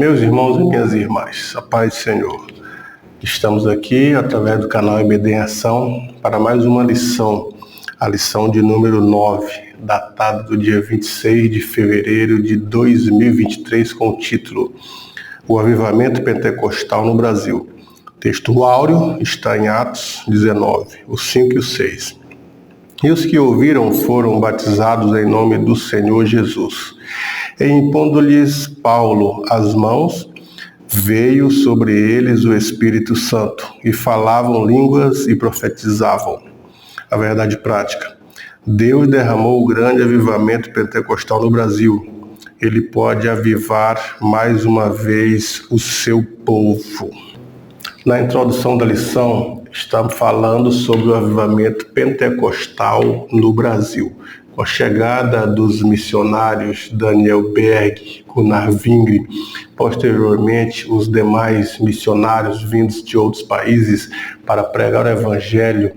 Meus irmãos e minhas irmãs, a paz do Senhor. Estamos aqui através do canal EBD em Ação para mais uma lição, a lição de número 9, datada do dia 26 de fevereiro de 2023, com o título O Avivamento Pentecostal no Brasil. O texto áureo está em Atos 19, os 5 e os 6. E os que ouviram foram batizados em nome do Senhor Jesus. E impondo-lhes Paulo as mãos, veio sobre eles o Espírito Santo, e falavam línguas e profetizavam. A verdade prática. Deus derramou o grande avivamento pentecostal no Brasil. Ele pode avivar mais uma vez o seu povo. Na introdução da lição, estamos falando sobre o avivamento pentecostal no Brasil. Com a chegada dos missionários Daniel Berg, Gunnar Wingre, posteriormente os demais missionários vindos de outros países para pregar o evangelho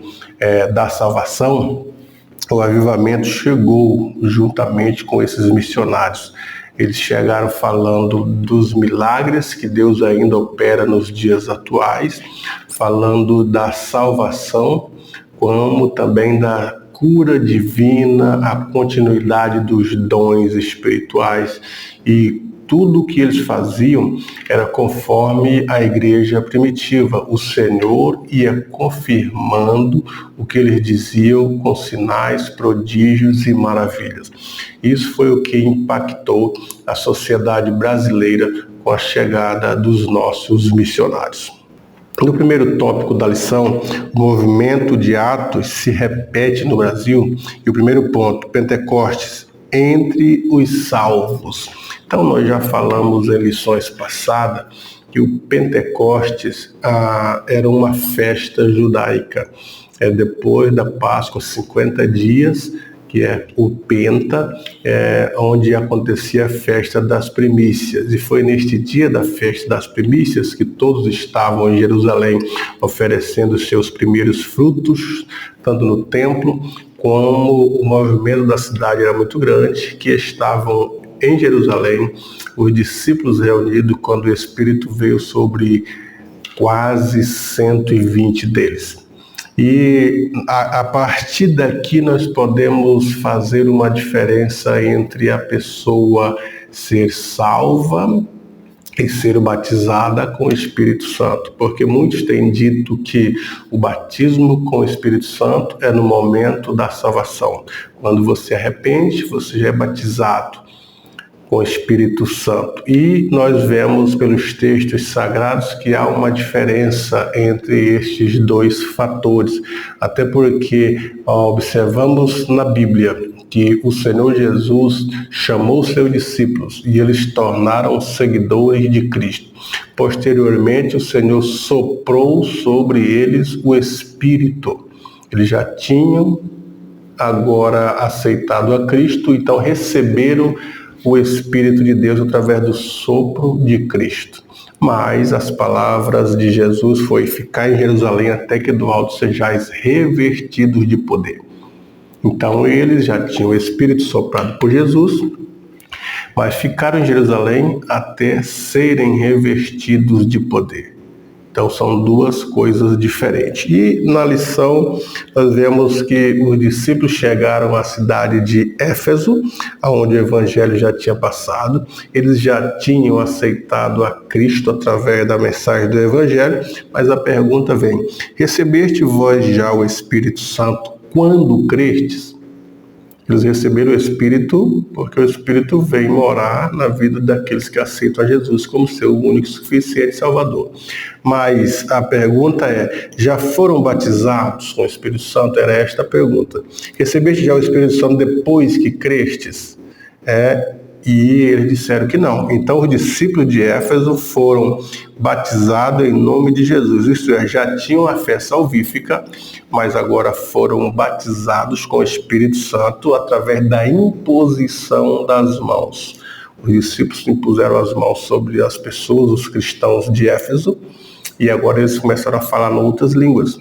da salvação, o avivamento chegou juntamente com esses missionários. Eles chegaram falando dos milagres que Deus ainda opera nos dias atuais, falando da salvação, como também da cura divina, a continuidade dos dons espirituais, e tudo o que eles faziam era conforme a igreja primitiva. O Senhor ia confirmando o que eles diziam com sinais, prodígios e maravilhas. Isso foi o que impactou a sociedade brasileira com a chegada dos nossos missionários. No primeiro tópico da lição, o movimento de Atos se repete no Brasil. E o primeiro ponto, Pentecostes, entre os salvos. Então, nós já falamos em lições passadas que o Pentecostes era uma festa judaica. Depois da Páscoa, 50 dias, que é o Penta, onde acontecia a festa das primícias. E foi neste dia da festa das primícias que todos estavam em Jerusalém oferecendo seus primeiros frutos, tanto no templo, como o movimento da cidade era muito grande, que estavam em Jerusalém, os discípulos reunidos, quando o Espírito veio sobre quase 120 deles. E a partir daqui nós podemos fazer uma diferença entre a pessoa ser salva e ser batizada com o Espírito Santo, porque muitos têm dito que o batismo com o Espírito Santo é no momento da salvação. Quando você arrepende, você já é batizado com o Espírito Santo. E nós vemos pelos textos sagrados que há uma diferença entre estes dois fatores, até porque observamos na Bíblia que o Senhor Jesus chamou seus discípulos e eles tornaram seguidores de Cristo. Posteriormente, o Senhor soprou sobre eles o Espírito. Eles já tinham agora aceitado a Cristo, então receberam o Espírito de Deus através do sopro de Cristo. Mas as palavras de Jesus foi: ficar em Jerusalém até que do alto sejais revestidos de poder. Então eles já tinham o Espírito soprado por Jesus, mas ficaram em Jerusalém até serem revestidos de poder. Então são duas coisas diferentes. E na lição nós vemos que os discípulos chegaram à cidade de Éfeso, onde o evangelho já tinha passado. Eles já tinham aceitado a Cristo através da mensagem do evangelho, mas a pergunta vem: recebeste vós já o Espírito Santo quando crestes? Eles receberam o Espírito porque o Espírito vem morar na vida daqueles que aceitam a Jesus como seu único e suficiente Salvador. Mas a pergunta é: já foram batizados com o Espírito Santo? Era esta a pergunta. Recebeste já o Espírito Santo depois que crestes? E eles disseram que não. Então os discípulos de Éfeso foram batizados em nome de Jesus. Isto é, já tinham a fé salvífica, mas agora foram batizados com o Espírito Santo através da imposição das mãos. Os discípulos impuseram as mãos sobre as pessoas, os cristãos de Éfeso, e agora eles começaram a falar em outras línguas.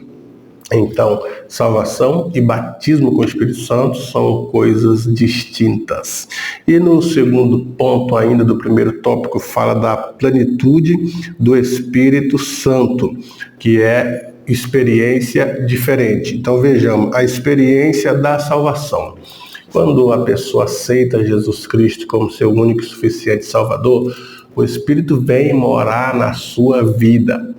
Então, salvação e batismo com o Espírito Santo são coisas distintas. E no segundo ponto ainda do primeiro tópico, fala da plenitude do Espírito Santo, que é experiência diferente. Então vejamos, a experiência da salvação. Quando a pessoa aceita Jesus Cristo como seu único e suficiente Salvador, o Espírito vem morar na sua vida.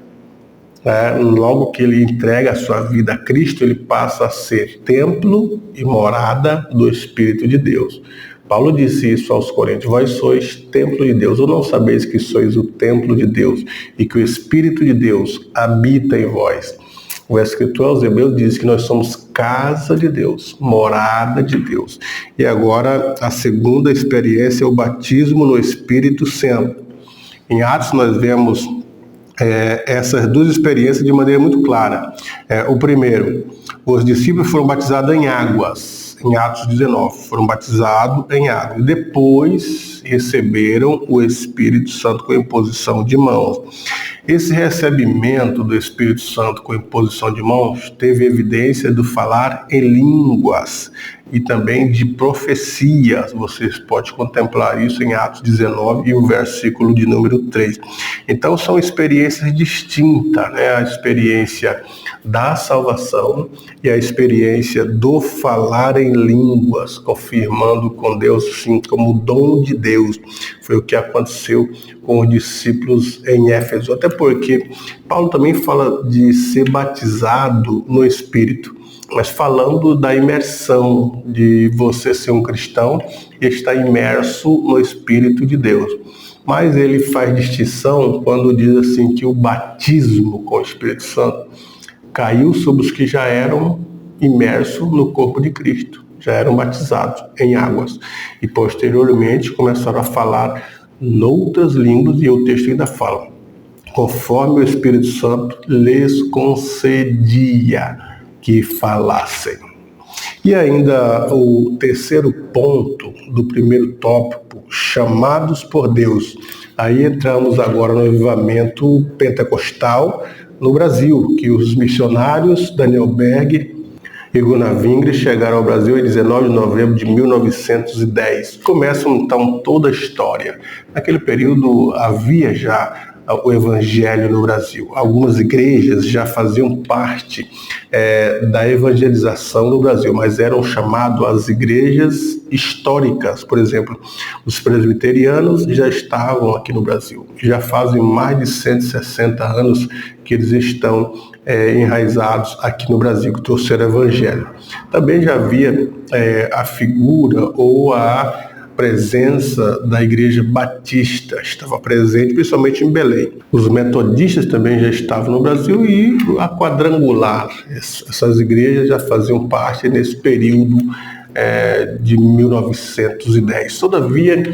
Logo que ele entrega a sua vida a Cristo, ele passa a ser templo e morada do Espírito de Deus. Paulo disse isso aos Coríntios: vós sois templo de Deus, ou não sabeis que sois o templo de Deus e que o Espírito de Deus habita em vós? O escritor aos Hebreus diz que nós somos casa de Deus, morada de Deus. E agora a segunda experiência é o batismo no Espírito Santo. Em Atos nós vemos essas duas experiências de maneira muito clara. O primeiro, os discípulos foram batizados em águas, em Atos 19, foram batizados em água. E depois receberam o Espírito Santo com imposição de mãos. Esse recebimento do Espírito Santo com imposição de mãos teve evidência do falar em línguas e também de profecias. Vocês podem contemplar isso em Atos 19 e o versículo de número 3. Então são experiências distintas, A experiência da salvação e a experiência do falar em línguas, confirmando com Deus, sim, como dom de Deus. Foi o que aconteceu com os discípulos em Éfeso. Até porque Paulo também fala de ser batizado no Espírito, mas falando da imersão, de você ser um cristão e estar imerso no Espírito de Deus. Mas ele faz distinção quando diz assim que o batismo com o Espírito Santo caiu sobre os que já eram imersos no corpo de Cristo, já eram batizados em águas. E posteriormente começaram a falar noutras línguas, e o texto ainda fala, conforme o Espírito Santo lhes concedia que falassem. E ainda o terceiro ponto do primeiro tópico, chamados por Deus. Aí entramos agora no avivamento pentecostal no Brasil, que os missionários Daniel Berg e Gunnar Wingre chegaram ao Brasil em 19 de novembro de 1910. Começa então toda a história. Naquele período havia já o evangelho no Brasil. Algumas igrejas já faziam parte da evangelização no Brasil, mas eram chamadas as igrejas históricas. Por exemplo, os presbiterianos já estavam aqui no Brasil. Já fazem mais de 160 anos que eles estão enraizados aqui no Brasil, que trouxeram o evangelho. Também já havia a figura ou a presença da igreja batista, estava presente principalmente em Belém. Os metodistas também já estavam no Brasil e a quadrangular, essas igrejas já faziam parte nesse período de 1910. Todavia,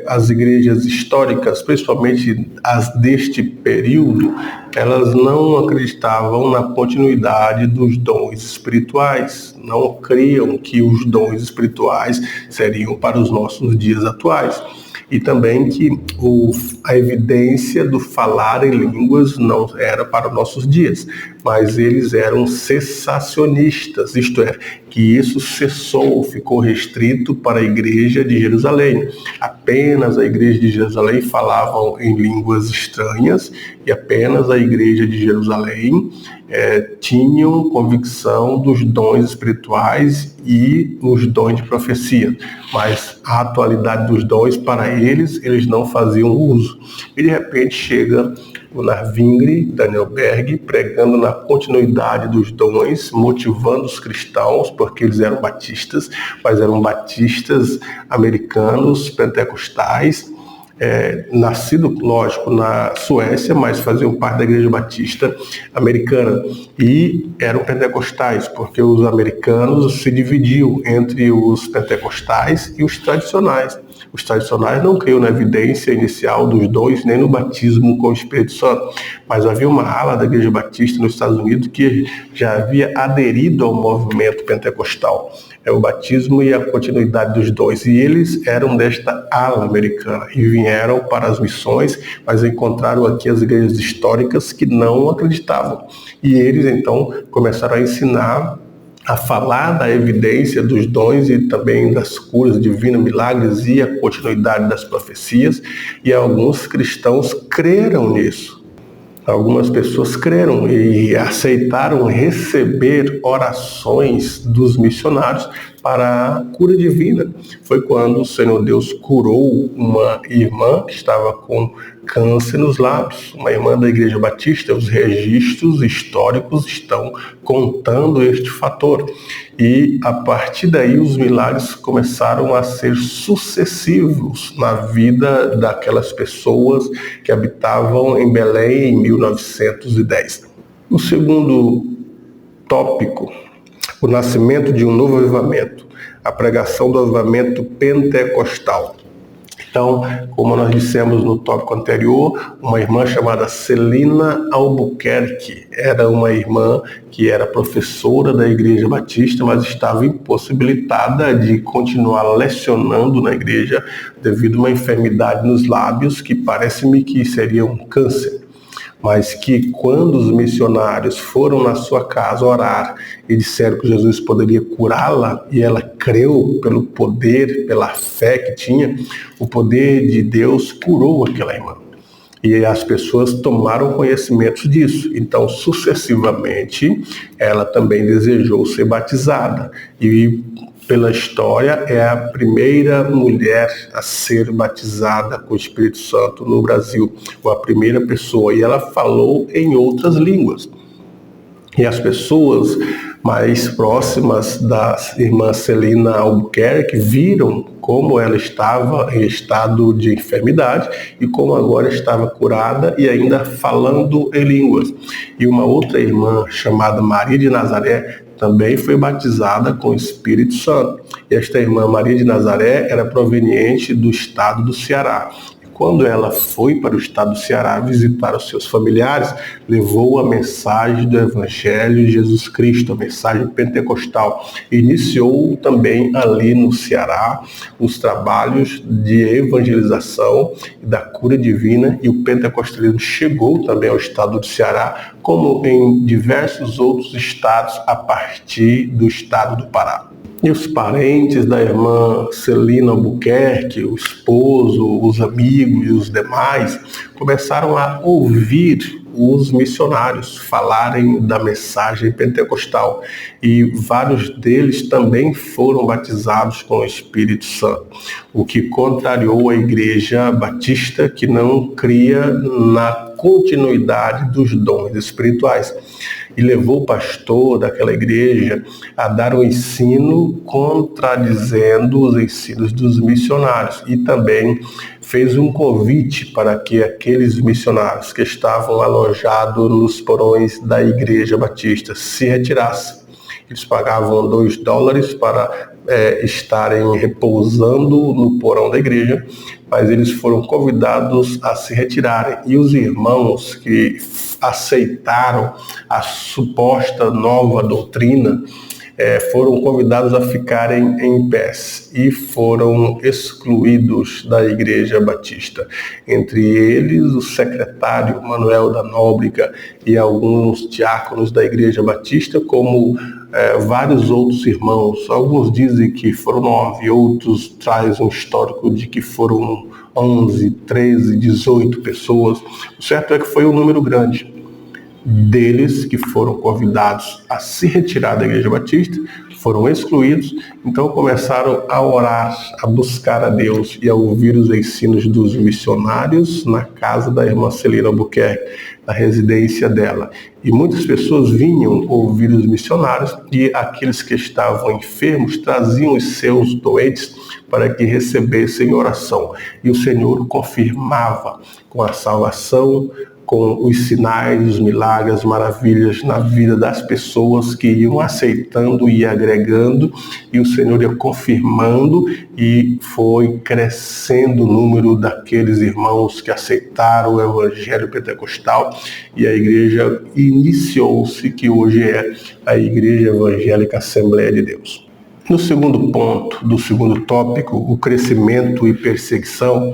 as igrejas históricas, principalmente as deste período, elas não acreditavam na continuidade dos dons espirituais, não criam que os dons espirituais seriam para os nossos dias atuais. E também que a evidência do falar em línguas não era para os nossos dias, mas eles eram cessacionistas, isto é, que isso cessou, ficou restrito para a igreja de Jerusalém. Apenas a igreja de Jerusalém falavam em línguas estranhas e apenas a igreja de Jerusalém tinham convicção dos dons espirituais e os dons de profecia, mas a atualidade dos dons, para eles não faziam uso. E de repente chega Gunnar Wingre, Daniel Berg, pregando na continuidade dos dons, motivando os cristãos, porque eles eram batistas, mas eram batistas americanos, pentecostais, nascido, lógico, na Suécia, mas faziam parte da igreja batista americana e eram pentecostais, porque os americanos se dividiam entre os pentecostais e os tradicionais. Os tradicionais não criam na evidência inicial dos dons, nem no batismo com o Espírito Santo, mas havia uma ala da igreja batista nos Estados Unidos que já havia aderido ao movimento pentecostal. o batismo e a continuidade dos dons. E eles eram desta ala americana e vieram para as missões, mas encontraram aqui as igrejas históricas que não acreditavam. E eles então começaram a ensinar, a falar da evidência dos dons e também das curas divinas, milagres e a continuidade das profecias, e alguns cristãos creram nisso. Algumas pessoas creram e aceitaram receber orações dos missionários para a cura divina. Foi quando o Senhor Deus curou uma irmã que estava com câncer nos lábios, uma irmã da Igreja Batista. Os registros históricos estão contando este fator. E a partir daí os milagres começaram a ser sucessivos na vida daquelas pessoas que habitavam em Belém em 1910. O segundo tópico, o nascimento de um novo avivamento, a pregação do avivamento pentecostal. Então, como nós dissemos no tópico anterior, uma irmã chamada Celina Albuquerque era uma irmã que era professora da Igreja Batista, mas estava impossibilitada de continuar lecionando na igreja devido a uma enfermidade nos lábios que parece-me que seria um câncer. Mas que quando os missionários foram na sua casa orar e disseram que Jesus poderia curá-la, e ela creu pelo poder, pela fé que tinha, o poder de Deus curou aquela irmã. E as pessoas tomaram conhecimento disso. Então, sucessivamente, ela também desejou ser batizada. E pela história, é a primeira mulher a ser batizada com o Espírito Santo no Brasil, ou a primeira pessoa, e ela falou em outras línguas. E as pessoas mais próximas da irmã Celina Albuquerque viram como ela estava em estado de enfermidade e como agora estava curada e ainda falando em línguas. E uma outra irmã chamada Maria de Nazaré também foi batizada com o Espírito Santo. E esta irmã Maria de Nazaré era proveniente do estado do Ceará. Quando ela foi para o estado do Ceará visitar os seus familiares, levou a mensagem do Evangelho de Jesus Cristo, a mensagem pentecostal. Iniciou também ali no Ceará os trabalhos de evangelização e da cura divina, e o pentecostalismo chegou também ao estado do Ceará, como em diversos outros estados a partir do estado do Pará. E os parentes da irmã Celina Albuquerque, o esposo, os amigos e os demais, começaram a ouvir os missionários falarem da mensagem pentecostal. E vários deles também foram batizados com o Espírito Santo, o que contrariou a Igreja Batista, que não cria na continuidade dos dons espirituais. E levou o pastor daquela igreja a dar um ensino contradizendo os ensinos dos missionários, e também fez um convite para que aqueles missionários que estavam alojados nos porões da Igreja Batista se retirassem. Eles pagavam $2 para estarem repousando no porão da igreja, mas eles foram convidados a se retirarem. E os irmãos que aceitaram a suposta nova doutrina foram convidados a ficarem em pé e foram excluídos da Igreja Batista. Entre eles, o secretário Manuel da Nóbrega e alguns diáconos da Igreja Batista, como vários outros irmãos. Alguns dizem que foram 9, outros trazem um histórico de que foram 11, 13, 18 pessoas. O certo é que foi um número grande deles que foram convidados a se retirar da Igreja Batista, foram excluídos, então começaram a orar, a buscar a Deus e a ouvir os ensinos dos missionários na casa da irmã Celina Albuquerque, na residência dela. E muitas pessoas vinham ouvir os missionários, e aqueles que estavam enfermos traziam os seus doentes para que recebessem oração. E o Senhor confirmava com a salvação, com os sinais, os milagres, as maravilhas na vida das pessoas que iam aceitando e agregando, e o Senhor ia confirmando, e foi crescendo o número daqueles irmãos que aceitaram o Evangelho Pentecostal, e a igreja iniciou-se, que hoje é a Igreja Evangélica Assembleia de Deus. No segundo ponto, do segundo tópico, o crescimento e perseguição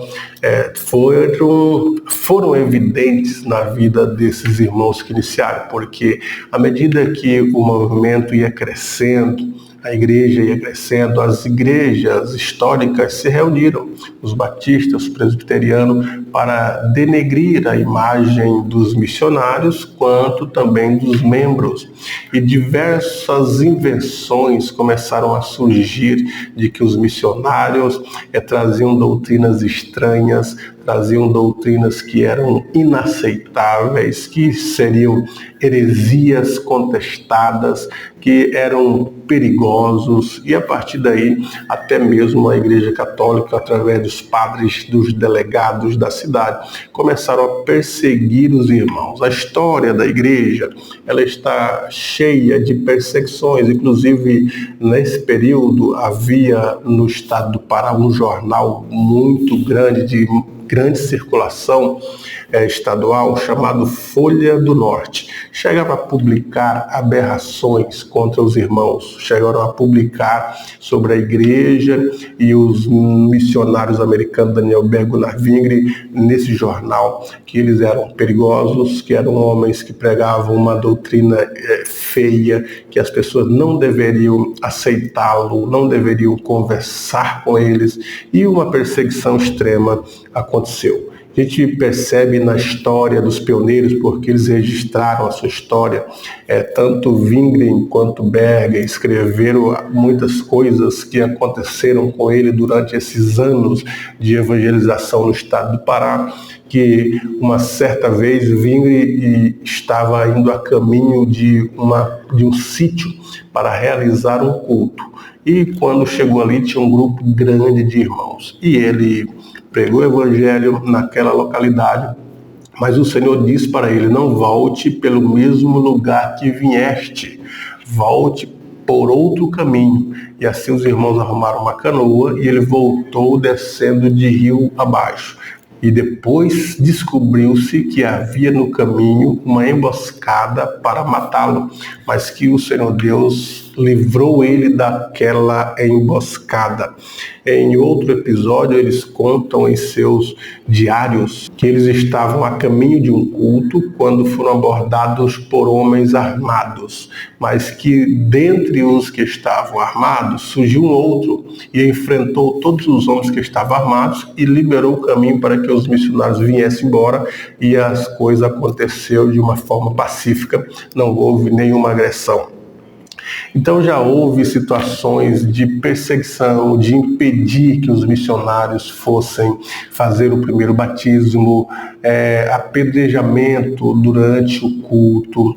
foram evidentes na vida desses irmãos que iniciaram, porque à medida que o movimento ia crescendo, a igreja ia crescendo, as igrejas históricas se reuniram, os batistas, os presbiterianos, para denegrir a imagem dos missionários, quanto também dos membros. E diversas invenções começaram a surgir de que os missionários traziam doutrinas estranhas, traziam doutrinas que eram inaceitáveis, que seriam heresias contestadas, que eram perigosos, e a partir daí até mesmo a Igreja Católica, através dos padres, dos delegados da cidade, começaram a perseguir os irmãos. A história da igreja, ela está cheia de perseguições, inclusive nesse período havia no estado do Pará um jornal muito grande, de grande circulação estadual, chamado Folha do Norte. Chegaram a publicar aberrações contra os irmãos, chegaram a publicar sobre a igreja e os missionários americanos Daniel Bergo Navingre nesse jornal, que eles eram perigosos, que eram homens que pregavam uma doutrina feia, que as pessoas não deveriam aceitá-lo, não deveriam conversar com eles, e uma perseguição extrema aconteceu. A gente percebe na história dos pioneiros, porque eles registraram a sua história, tanto Wingren quanto Berger escreveram muitas coisas que aconteceram com ele durante esses anos de evangelização no estado do Pará, que uma certa vez Wingren estava indo a caminho de um sítio para realizar um culto. E quando chegou ali tinha um grupo grande de irmãos. E ele pregou o evangelho naquela localidade, mas o Senhor disse para ele: não volte pelo mesmo lugar que vieste, volte por outro caminho. E assim os irmãos arrumaram uma canoa e ele voltou descendo de rio abaixo. E depois descobriu-se que havia no caminho uma emboscada para matá-lo, mas que o Senhor Deus livrou ele daquela emboscada. Em outro episódio, eles contam em seus diários que eles estavam a caminho de um culto quando foram abordados por homens armados, mas que dentre os que estavam armados surgiu um outro e enfrentou todos os homens que estavam armados e liberou o caminho para que os missionários viessem embora, e as coisas aconteceram de uma forma pacífica, não houve nenhuma agressão. Então já houve situações de perseguição, de impedir que os missionários fossem fazer o primeiro batismo, apedrejamento durante o culto,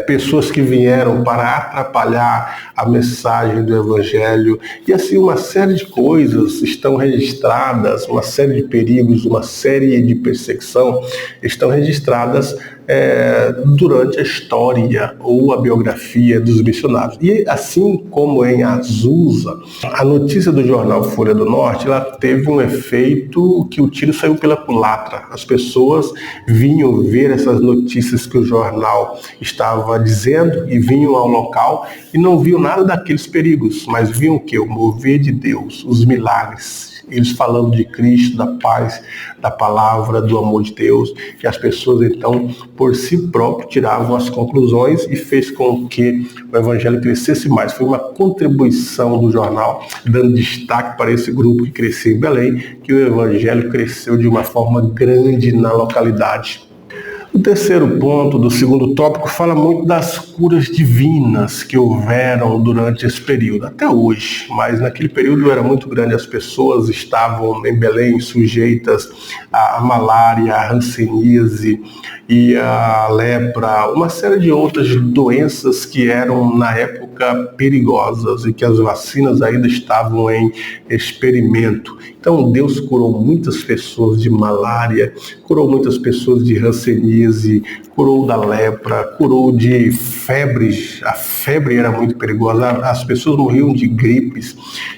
pessoas que vieram para atrapalhar a mensagem do Evangelho, e assim uma série de coisas estão registradas, uma série de perigos, uma série de perseguição estão registradas durante a história ou a biografia dos missionários. E assim como em Azusa, a notícia do jornal Folha do Norte, ela teve um efeito que o tiro saiu pela culatra. As pessoas vinham ver essas notícias que o jornal estava dizendo e vinham ao local e não viam nada daqueles perigos, mas viam o quê? O mover de Deus, os milagres. Eles falando de Cristo, da paz, da palavra, do amor de Deus, que as pessoas então por si próprias tiravam as conclusões e fez com que o evangelho crescesse mais. Foi uma contribuição do jornal, dando destaque para esse grupo que cresceu em Belém, que o evangelho cresceu de uma forma grande na localidade. O terceiro ponto do segundo tópico fala muito das curas divinas que houveram durante esse período, até hoje, mas naquele período era muito grande, as pessoas estavam em Belém sujeitas à malária, à hanseníase e à lepra, uma série de outras doenças que eram na época perigosas e que as vacinas ainda estavam em experimento. Então Deus curou muitas pessoas de malária, curou muitas pessoas de hanseníase, curou da lepra, curou de febres. A febre era muito perigosa, as pessoas morriam de gripes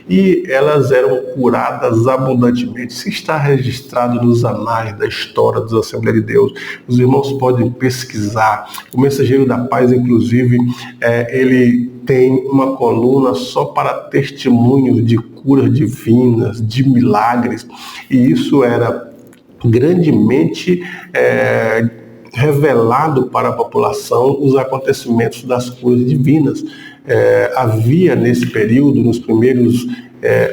e elas eram curadas abundantemente. Isso está registrado nos anais da história dos Assembleias de Deus. Os irmãos podem pesquisar. O Mensageiro da Paz, inclusive, ele tem uma coluna só para testemunhos de curas divinas, de milagres, e isso era grandemente revelado para a população os acontecimentos das curas divinas. Havia nesse período, nos primeiros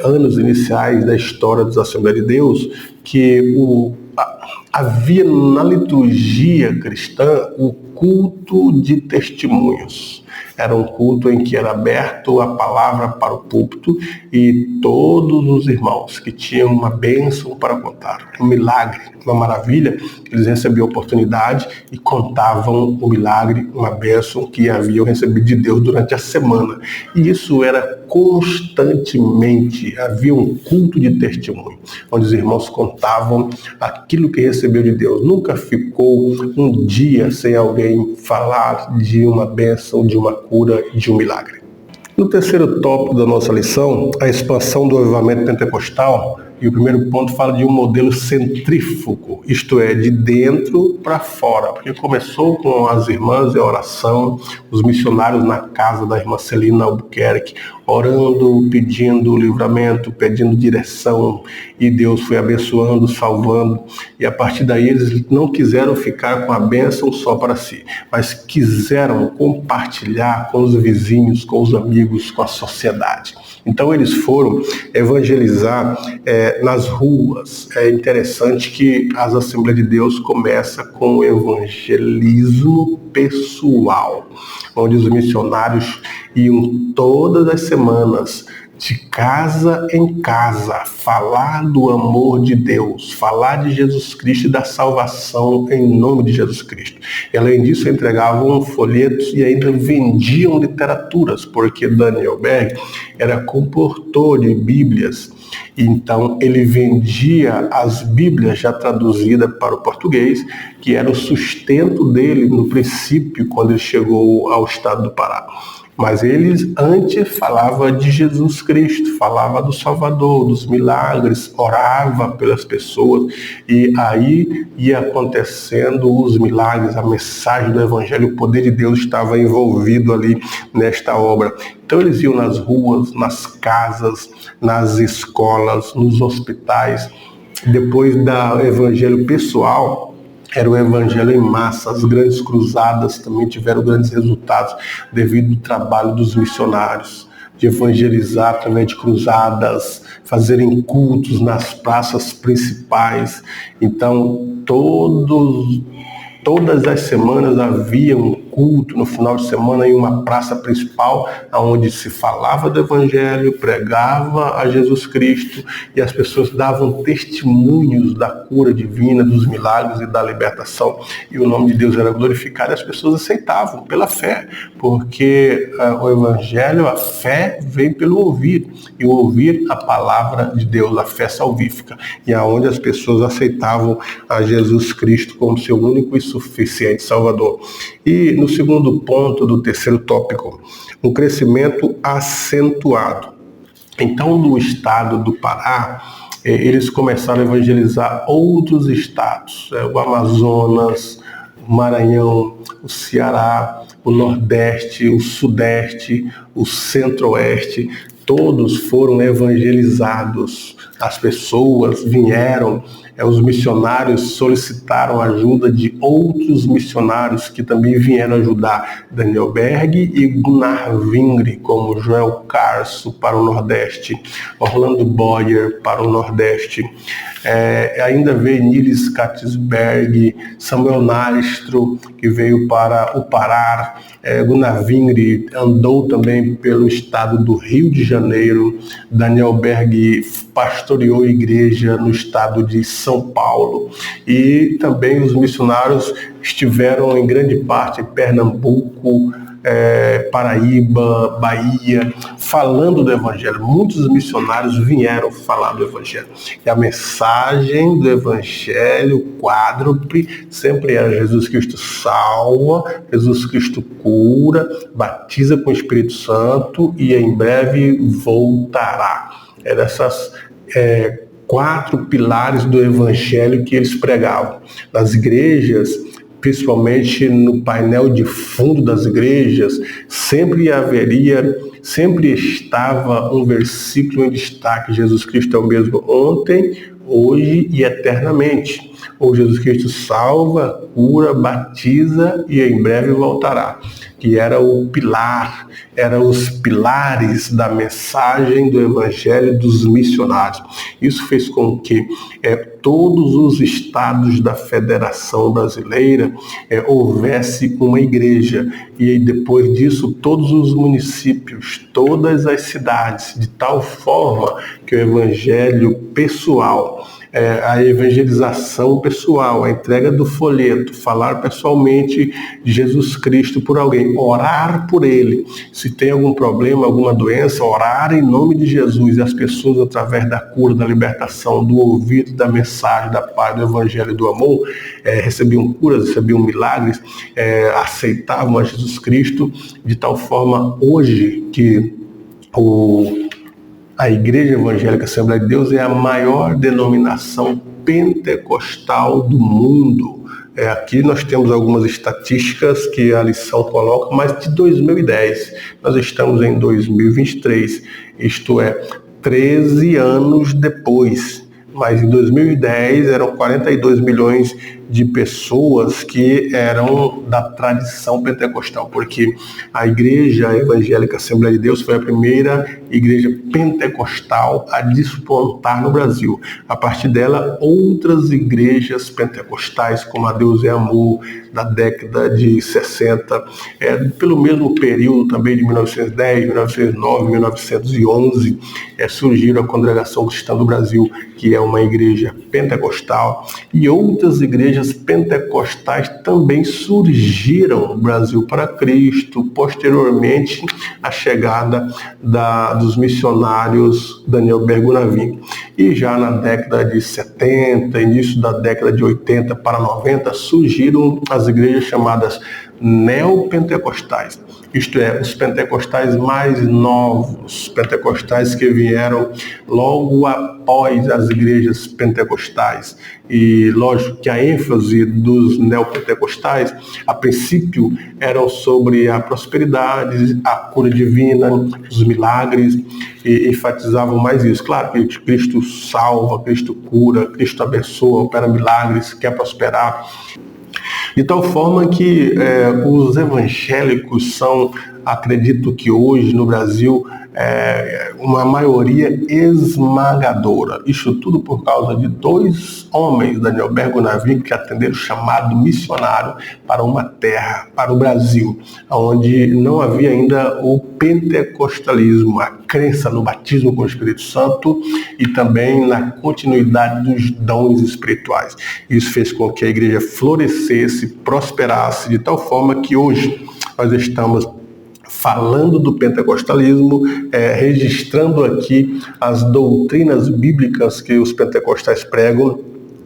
anos iniciais da história dos Assembleias de Deus, que havia na liturgia cristã o culto de testemunhos. Era um culto em que era aberto a palavra para o púlpito e todos os irmãos que tinham uma bênção para contar, um milagre, uma maravilha, eles recebiam a oportunidade e contavam o milagre, uma bênção que haviam recebido de Deus durante a semana. E isso era constantemente, havia um culto de testemunho, onde os irmãos contavam aquilo que recebeu de Deus. Nunca ficou um dia sem alguém falar de uma bênção, de uma cura, de um milagre. No terceiro tópico da nossa lição, a expansão do avivamento pentecostal, e o primeiro ponto fala de um modelo centrífugo, isto é, de dentro para fora, porque começou com as irmãs em oração, os missionários na casa da irmã Celina Albuquerque, orando, pedindo livramento, pedindo direção, e Deus foi abençoando, salvando, e a partir daí eles não quiseram ficar com a bênção só para si, mas quiseram compartilhar com os vizinhos, com os amigos, com a sociedade. Então eles foram evangelizar nas ruas. É interessante que as Assembleias de Deus começam com o evangelismo pessoal, onde os missionários iam todas as semanas, de casa em casa, falar do amor de Deus, falar de Jesus Cristo e da salvação em nome de Jesus Cristo. E além disso, entregavam folhetos e ainda vendiam literaturas, porque Daniel Berg era comportor de Bíblias. Então ele vendia as Bíblias já traduzidas para o português, que era o sustento dele no princípio, quando ele chegou ao estado do Pará. Mas eles antes falava de Jesus Cristo, falava do Salvador, dos milagres, orava pelas pessoas, e aí ia acontecendo os milagres, a mensagem do Evangelho, o poder de Deus estava envolvido ali nesta obra. Então eles iam nas ruas, nas casas, nas escolas, nos hospitais. Depois do evangelho pessoal, era o evangelho em massa. As grandes cruzadas também tiveram grandes resultados devido ao trabalho dos missionários, de evangelizar através de cruzadas, fazerem cultos nas praças principais. Então, todas as semanas havia um culto no final de semana em uma praça principal, onde se falava do Evangelho, pregava a Jesus Cristo, e as pessoas davam testemunhos da cura divina, dos milagres e da libertação, e o nome de Deus era glorificado, e as pessoas aceitavam pela fé, porque o Evangelho, a fé vem pelo ouvir, e o ouvir a palavra de Deus, a fé salvífica, e aonde as pessoas aceitavam a Jesus Cristo como seu único e suficiente Salvador. E no segundo ponto do terceiro tópico, um crescimento acentuado. Então, no estado do Pará, eles começaram a evangelizar outros estados, o Amazonas, o Maranhão, o Ceará, o Nordeste, o Sudeste, o Centro-Oeste, todos foram evangelizados. As pessoas vieram, os missionários solicitaram a ajuda de outros missionários que também vieram ajudar. Daniel Berg e Gunnar Vingre, como Joel Carso para o Nordeste, Orlando Boyer para o Nordeste. Ainda veio Niles Katzberg, Samuel Nastro, que veio para o Pará. Gunnar Vingre andou também pelo estado do Rio de Janeiro. Daniel Berg pastoreou a igreja no estado de São Paulo. E também os missionários estiveram em grande parte em Pernambuco, Paraíba, Bahia, falando do Evangelho. Muitos missionários vieram falar do Evangelho. E a mensagem do Evangelho quádruple sempre era: Jesus Cristo salva, Jesus Cristo cura, batiza com o Espírito Santo e em breve voltará. Eram essas 4 pilares do Evangelho que eles pregavam. Nas igrejas, principalmente no painel de fundo das igrejas, sempre estava um versículo em destaque: Jesus Cristo é o mesmo ontem, hoje e eternamente. Ou Jesus Cristo salva, cura, batiza e em breve voltará. Que era o pilar, eram os pilares da mensagem do Evangelho dos missionários. Isso fez com que todos os estados da Federação Brasileira houvesse uma igreja. E depois disso, todos os municípios, todas as cidades, de tal forma que o Evangelho pessoal, a evangelização pessoal, a entrega do folheto, falar pessoalmente de Jesus Cristo por alguém, orar por ele. Se tem algum problema, alguma doença, orar em nome de Jesus, e as pessoas, através da cura, da libertação, do ouvido, da mensagem, da paz, do evangelho, do amor, recebiam curas, recebiam milagres, aceitavam a Jesus Cristo, de tal forma hoje que a Igreja Evangélica Assembleia de Deus é a maior denominação pentecostal do mundo. Aqui nós temos algumas estatísticas que a lição coloca, mas de 2010. Nós estamos em 2023, isto é, 13 anos depois. Mas em 2010 eram 42 milhões de pessoas que eram da tradição pentecostal, porque a Igreja Evangélica Assembleia de Deus foi a primeira igreja pentecostal a despontar no Brasil. A partir dela, outras igrejas pentecostais, como a Deus é Amor, da década de 60, pelo mesmo período também de 1910, 1909, 1911, surgiram a Congregação Cristã do Brasil, que é uma igreja pentecostal, e outras igrejas pentecostais também surgiram no Brasil para Cristo, posteriormente à chegada dos missionários Daniel Bergunavim. E já na década de 70, início da década de 80 para 90, surgiram as igrejas chamadas neopentecostais. Isto é, os pentecostais mais novos, pentecostais que vieram logo após as igrejas pentecostais. E lógico que a ênfase dos neopentecostais, a princípio, eram sobre a prosperidade, a cura divina, os milagres, e enfatizavam mais isso. Claro que Cristo salva, Cristo cura, Cristo abençoa, opera milagres, quer prosperar. De tal forma que os evangélicos são, acredito que hoje no Brasil, uma maioria esmagadora. Isso tudo por causa de dois homens, Daniel Bergunavim, que atenderam o chamado missionário para uma terra, para o Brasil, onde não havia ainda o pentecostalismo, a crença no batismo com o Espírito Santo e também na continuidade dos dons espirituais. Isso fez com que a igreja florescesse, prosperasse, de tal forma que hoje nós estamos falando do pentecostalismo, registrando aqui as doutrinas bíblicas que os pentecostais pregam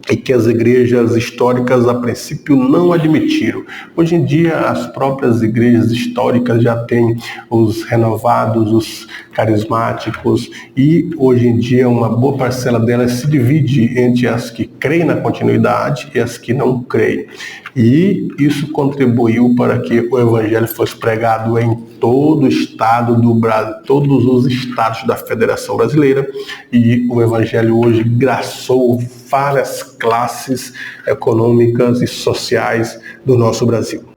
e que as igrejas históricas, a princípio, não admitiram. Hoje em dia, as próprias igrejas históricas já têm os renovados, os carismáticos, e hoje em dia uma boa parcela delas se divide entre as que creem na continuidade e as que não creem. E isso contribuiu para que o evangelho fosse pregado em todo o estado do Brasil, todos os estados da Federação Brasileira, e o evangelho hoje graçou várias classes econômicas e sociais do nosso Brasil.